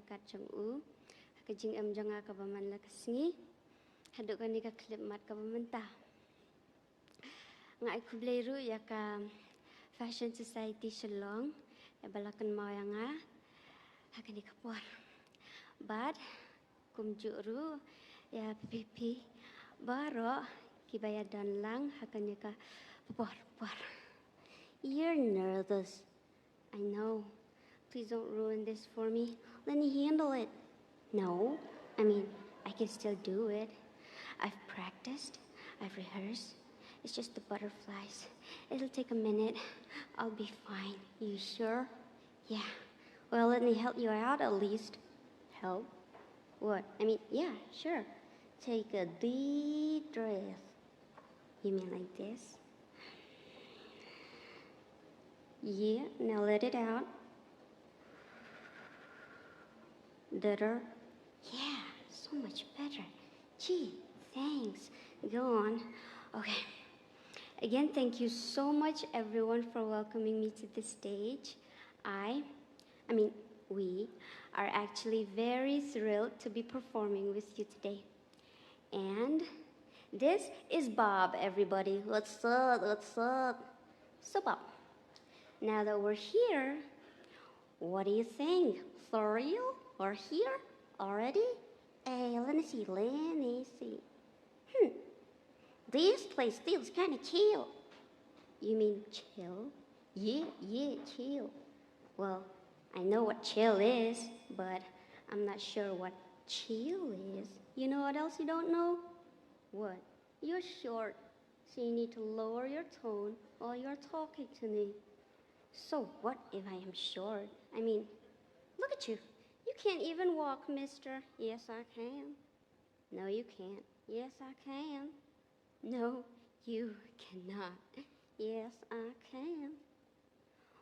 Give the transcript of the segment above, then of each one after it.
kat jang u. Ka jing jang ka baman la kasngi. Haduk kan ni ka klip mat ka bamanta. Nga aku beliru ya ka Fashion Society Shillong. Ya balakan mau yang akan ni kapur. But kumjuru ya pipi baro kibaya dan lang akan ni ka kapur. You're nervous. I know. Please don't ruin this for me. Let me handle it. No, I mean, I can still do it. I've practiced. I've rehearsed. It's just the butterflies. It'll take a minute. I'll be fine. You sure? Yeah. Well, let me help you out at least. Help? What? I mean, yeah, sure. Take a deep breath. You mean like this? Yeah, now let it out. Better? Yeah, so much better. Gee, thanks. Go on. Okay. Again, thank you so much, everyone, for welcoming me to the stage. We are actually very thrilled to be performing with you today. And this is Bob, everybody. What's up? What's up? So, Bob, now that we're here, what do you think? For real? We're here already? Hey, let me see. This place feels kind of chill. You mean chill? Yeah, chill. Well, I know what chill is, but I'm not sure what chill is. You know what else you don't know? What? You're short, so you need to lower your tone while you're talking to me. So what if I am short? I mean, look at you. You can't even walk, mister. Yes, I can. No, you can't. Yes, I can. No, you cannot. Yes, I can.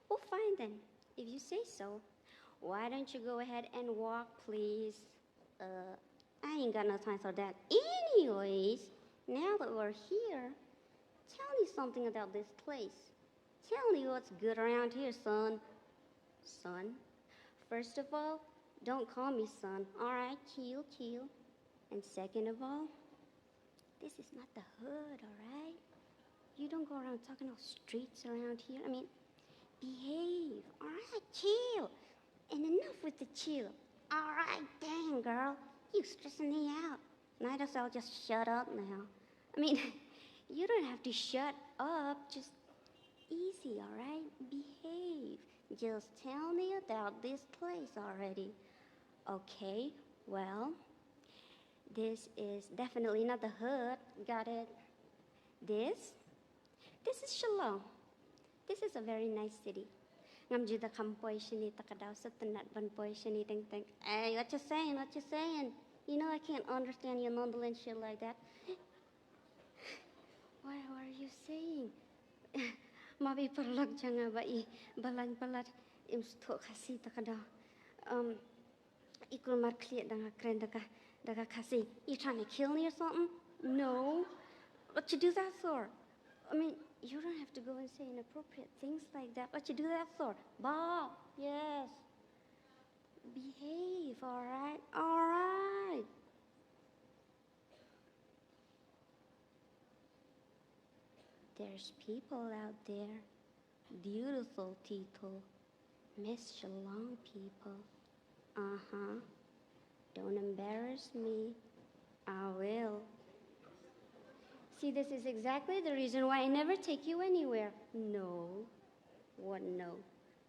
Well, fine then. If you say so, why don't you go ahead and walk, please? I ain't got no time for that. Anyways, now that we're here, tell me something about this place. Tell me what's good around here, son. Son? First of all, don't call me son. All right, chill. And second of all, this is not the hood, all right? You don't go around talking all streets around here. I mean, behave. All right, chill. And enough with the chill. All right, dang, girl. You stressing me out. Might as well just shut up now. I mean, you don't have to shut up. Just easy, all right? Behave. Just tell me about this place already. Okay, well, this is definitely not the hood. Got it? This is Shillong. This is a very nice city. Ngam juda kampoy shini takadaw sa tanat banpoy shini ting. Hey, what you saying? You know I can't understand you mumbling shit like that. What are you saying? Mabi perlak janga bai balan palat im stok kasi takadaw. Ikul mar kliat danga kren daga kasi. You trying to kill me or something? No. What you do that for? I mean, you don't have to go and say inappropriate things like that. What you do that for? Bob, yes. Behave, all right? All right. There's people out there. Beautiful people. Miss Shillong people. Uh-huh. Don't embarrass me. I will. See, this is exactly the reason why I never take you anywhere. No. What no?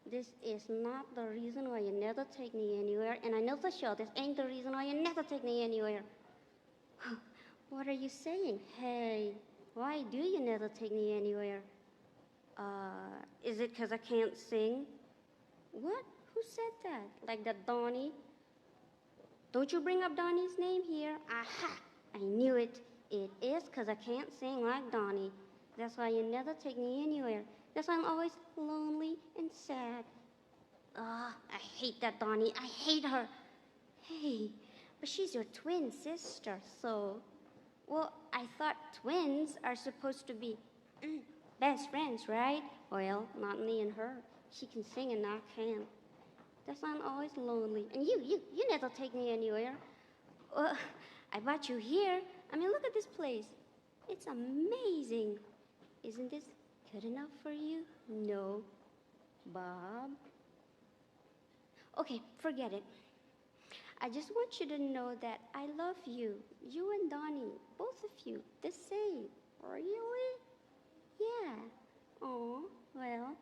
This is not the reason why you never take me anywhere, and I know for sure this ain't the reason why you never take me anywhere. What are you saying? Hey, why do you never take me anywhere? Is it because I can't sing? What? Who said that? Like that Donnie? Don't you bring up Donnie's name here. Aha! I knew it. It is because I can't sing like Donnie. That's why you never take me anywhere. That's why I'm always lonely and sad. I hate that Donnie. I hate her. Hey, but she's your twin sister, so... Well, I thought twins are supposed to be best friends, right? Well, not me and her. She can sing and I can't. That's why I'm always lonely. And you never take me anywhere. Well, I brought you here. I mean, look at this place. It's amazing. Isn't this good enough for you? No, Bob. Okay, forget it. I just want you to know that I love you. You and Donnie, both of you, the same. Really? Yeah. Oh, well,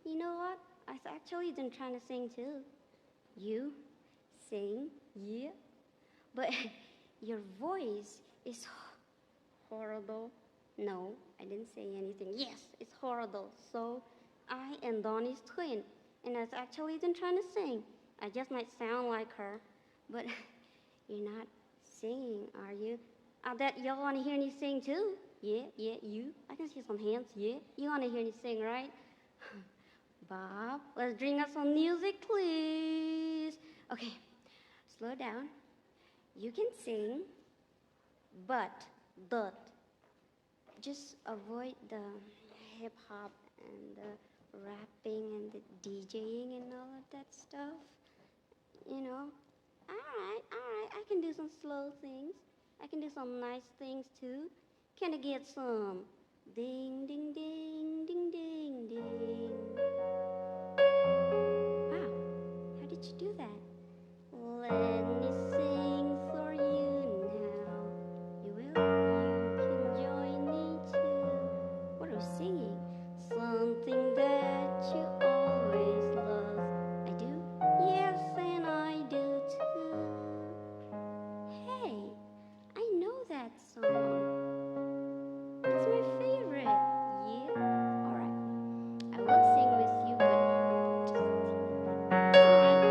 you know what? I was actually been trying to sing too. You sing, yeah. But your voice is horrible. No, I didn't say anything. Yes, it's horrible. So I am Donnie's twin, and I was actually been trying to sing. I just might sound like her, but you're not singing, are you? I bet y'all want to hear me sing too. Yeah, you. I can see some hands. Yeah, you want to hear me sing, right? Bob, let's bring us some music, please. Okay, slow down. You can sing, but just avoid the hip hop and the rapping and the DJing and all of that stuff. You know, all right, I can do some slow things. I can do some nice things too. Can I get some ding, ding, ding, ding, ding, ding? Wow, how did you do that? Let me sing for you now. You will? You can join me too. What are we singing? Something that you always love. I do? Yes, and I do too. Hey, I know that song. It's my favorite. Yeah? Alright. I will sing with you, but just... Alright.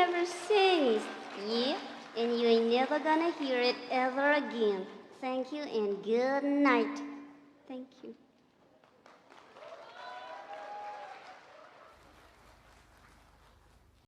never sings. Yeah, and you ain't never gonna hear it ever again. Thank you and good night. Thank you.